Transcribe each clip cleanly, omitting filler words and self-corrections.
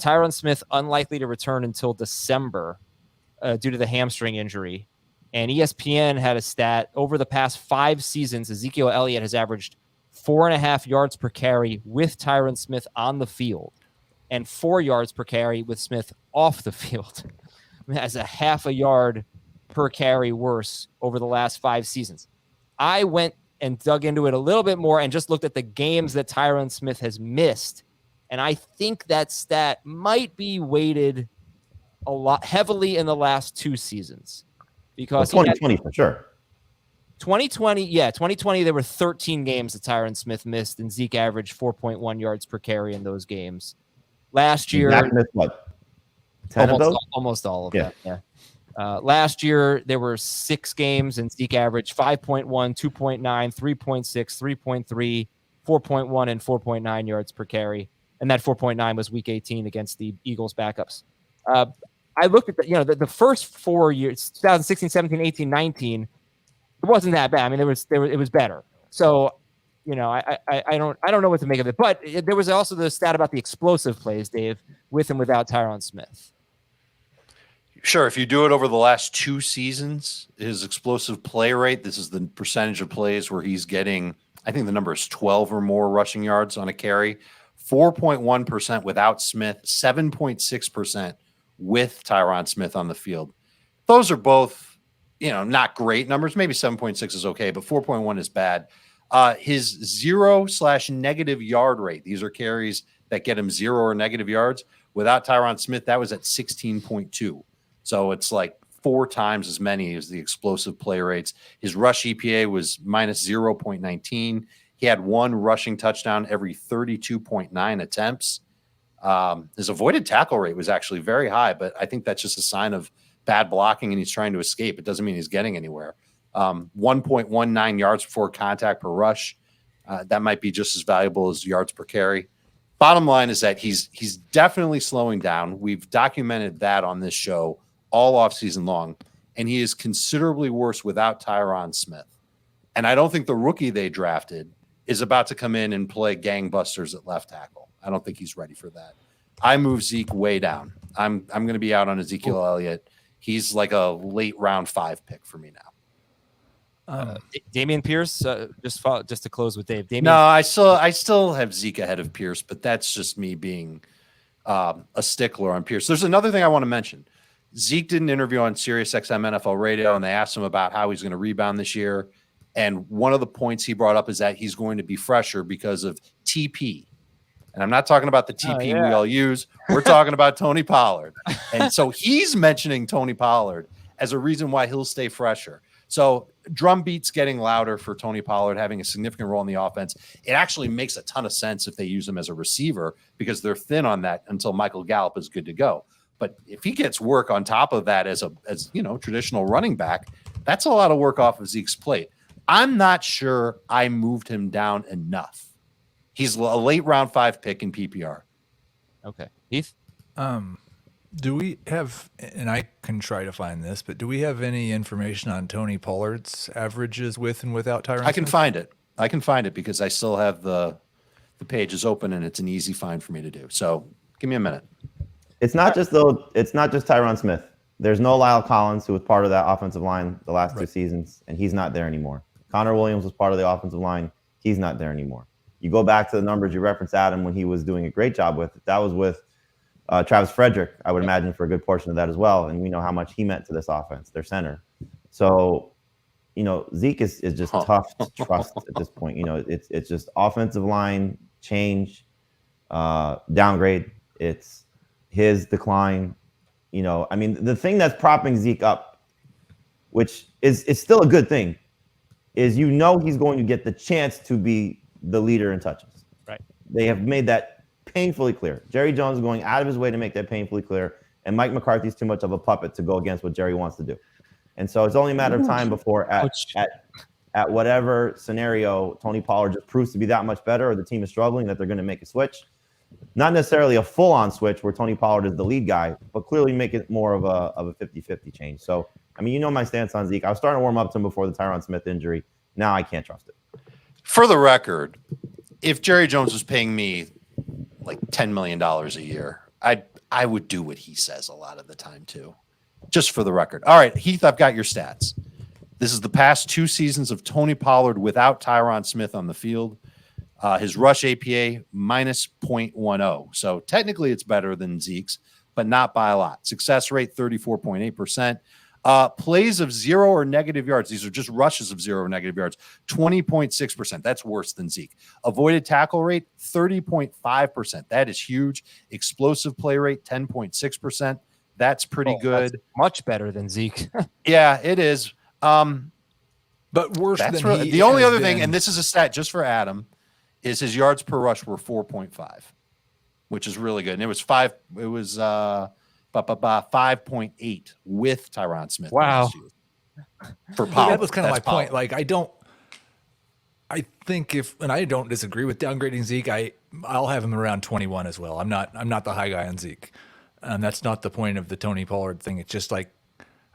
Tyron Smith unlikely to return until December due to the hamstring injury. And ESPN had a stat over the past 5 seasons. Ezekiel Elliott has averaged 4.5 yards per carry with Tyron Smith on the field and 4 yards per carry with Smith off the field. As a half a yard per carry worse over the last 5 seasons. I went and dug into it a little bit more and just looked at the games that Tyron Smith has missed. And I think that stat might be weighted a lot heavily in the last 2 seasons. Because 2020 for sure. 2020, there were 13 games that Tyron Smith missed, and Zeke averaged 4.1 yards per carry in those games. Last year, Zach missed what? 10 of those? Almost all of them. Yeah. Last year, there were 6 games, and Zeke averaged 5.1, 2.9, 3.6, 3.3, 4.1, and 4.9 yards per carry. And that 4.9 was Week 18 against the Eagles backups. I looked at the first 4 years, 2016, 17, 18, 19. It wasn't that bad. I mean, it was better. So, I don't know what to make of it. But there was also the stat about the explosive plays, Dave, with and without Tyron Smith. Sure. If you do it over the last 2 seasons, his explosive play rate, this is the percentage of plays where he's getting, I think the number is 12 or more rushing yards on a carry. 4.1% without Smith, 7.6% with Tyron Smith on the field. Those are both, not great numbers. Maybe 7.6 is okay, but 4.1 is bad. His 0/negative yard rate, these are carries that get him 0 or negative yards. Without Tyron Smith, that was at 16.2. So it's like 4 times as many as the explosive play rates. His rush EPA was minus 0.19. He had 1 rushing touchdown every 32.9 attempts. His avoided tackle rate was actually very high, but I think that's just a sign of bad blocking and he's trying to escape. It doesn't mean he's getting anywhere. 1.19 yards before contact per rush. That might be just as valuable as yards per carry. Bottom line is that he's definitely slowing down. We've documented that on this show all offseason long, and he is considerably worse without Tyron Smith. And I don't think the rookie they drafted is about to come in and play gangbusters at left tackle. I don't think he's ready for that. I move Zeke way down. I'm going to be out on Ezekiel Elliott. He's like a late round 5 pick for me now. Dameon Pierce, just to close with Dave. No, I still have Zeke ahead of Pierce, but that's just me being a stickler on Pierce. There's another thing I want to mention. Zeke did an interview on SiriusXM NFL Radio, and they asked him about how he's going to rebound this year. And one of the points he brought up is that he's going to be fresher because of TP. And I'm not talking about the TP we all use. We're talking about Tony Pollard. And so he's mentioning Tony Pollard as a reason why he'll stay fresher. So drum beats getting louder for Tony Pollard having a significant role in the offense. It actually makes a ton of sense if they use him as a receiver because they're thin on that until Michael Gallup is good to go. But if he gets work on top of that as traditional running back, that's a lot of work off of Zeke's plate. I'm not sure I moved him down enough. He's a late round 5 pick in PPR. Okay. Heath? Do we have, and I can try to find this, but do we have any information on Tony Pollard's averages with and without Tyron Smith? I can find it because I still have the pages open and it's an easy find for me to do. So give me a minute. It's not just Tyron Smith. There's no Lyle Collins, who was part of that offensive line the last 2 seasons, and he's not there anymore. Connor Williams was part of the offensive line. He's not there anymore. You go back to the numbers you referenced, Adam, when he was doing a great job with. That was with Travis Frederick, I would imagine, for a good portion of that as well. And we know how much he meant to this offense, their center. So, Zeke is just tough to trust at this point. It's just offensive line change, downgrade. It's his decline. The thing that's propping Zeke up, which is still a good thing, is he's going to get the chance to be the leader in touches. Right. They have made that painfully clear. Jerry Jones is going out of his way to make that painfully clear, and Mike McCarthy's too much of a puppet to go against what Jerry wants to do. And so it's only a matter of time before at whatever scenario Tony Pollard just proves to be that much better or the team is struggling that they're going to make a switch. Not necessarily a full-on switch where Tony Pollard is the lead guy, but clearly make it more of a 50-50 change. So, my stance on Zeke. I was starting to warm up to him before the Tyron Smith injury. Now I can't trust it. For the record, if Jerry Jones was paying me like $10 million a year, I would do what he says a lot of the time too. Just for the record. All right, Heath, I've got your stats. This is the past 2 seasons of Tony Pollard without Tyron Smith on the field. His rush APA minus 0.10. So technically it's better than Zeke's, but not by a lot. Success rate 34.8%. Plays of 0 or negative yards. These are just rushes of 0 or negative yards. 20.6%. That's worse than Zeke. Avoided tackle rate 30.5%. That is huge. Explosive play rate 10.6%. That's pretty good. That's much better than Zeke. Yeah, it is. But worse That's than really, he the only has other thing, been. and this is a stat just for Adam, is his yards per rush were 4.5, which is really good. And it was 5.8 with Tyron Smith. Wow. last year. For Well, Pollard. that was kind of my That's point. Pollard. Like, I think and I don't disagree with downgrading Zeke. I'll have him around 21 as well. I'm not the high guy on Zeke. That's not the point of the Tony Pollard thing. It's just like,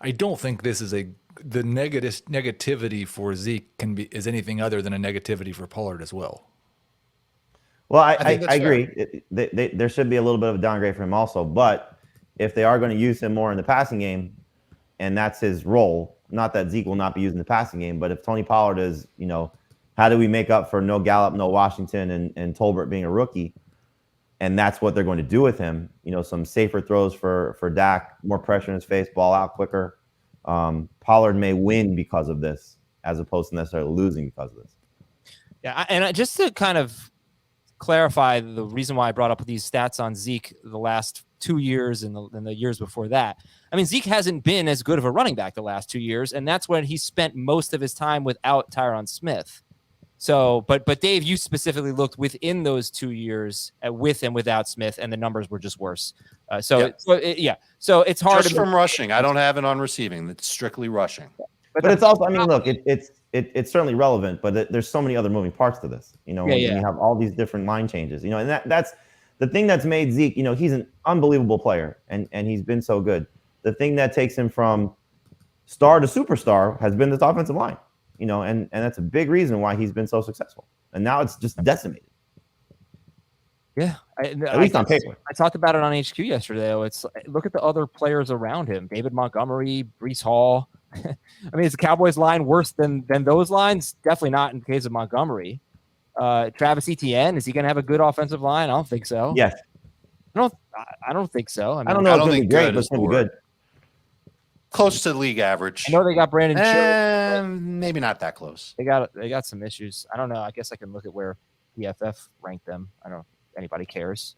I don't think this is the negativity for Zeke is anything other than a negativity for Pollard as well. Well, I think that's agree. There should be a little bit of a downgrade for him also. But if they are going to use him more in the passing game, and that's his role, not that Zeke will not be used in the passing game, but if Tony Pollard is, how do we make up for no Gallup, no Washington, and Tolbert being a rookie? And that's what they're going to do with him. Some safer throws for Dak, more pressure in his face, ball out quicker. Pollard may win because of this, as opposed to necessarily losing because of this. Yeah, and just to kind of clarify the reason why I brought up these stats on Zeke the last 2 years and the years before that. I mean, Zeke hasn't been as good of a running back the last 2 years, and that's when he spent most of his time without Tyron Smith. So, but Dave, you specifically looked within those 2 years with and without Smith, and the numbers were just worse. So it's hard Just from rushing. I don't have it on receiving. It's strictly rushing. But it's also, I mean, look, it's certainly relevant, but there's so many other moving parts to this. You have all these different line changes. And that's the thing that's made Zeke. He's an unbelievable player, and he's been so good. The thing that takes him from star to superstar has been this offensive line. And that's a big reason why he's been so successful. And now it's just decimated. Yeah, at least on paper. I talked about it on HQ yesterday. Though. It's look at the other players around him: David Montgomery, Breece Hall. I mean, is the Cowboys line worse than those lines? Definitely not in the case of Montgomery. Travis Etienne, is he going to have a good offensive line? I don't think so. Yes. I don't think so. I don't know. It's going to be great, but it's going to be good. Close to league average. I know they got Brandon Jones. Maybe not that close. They got some issues. I don't know. I guess I can look at where PFF ranked them. I don't know if anybody cares.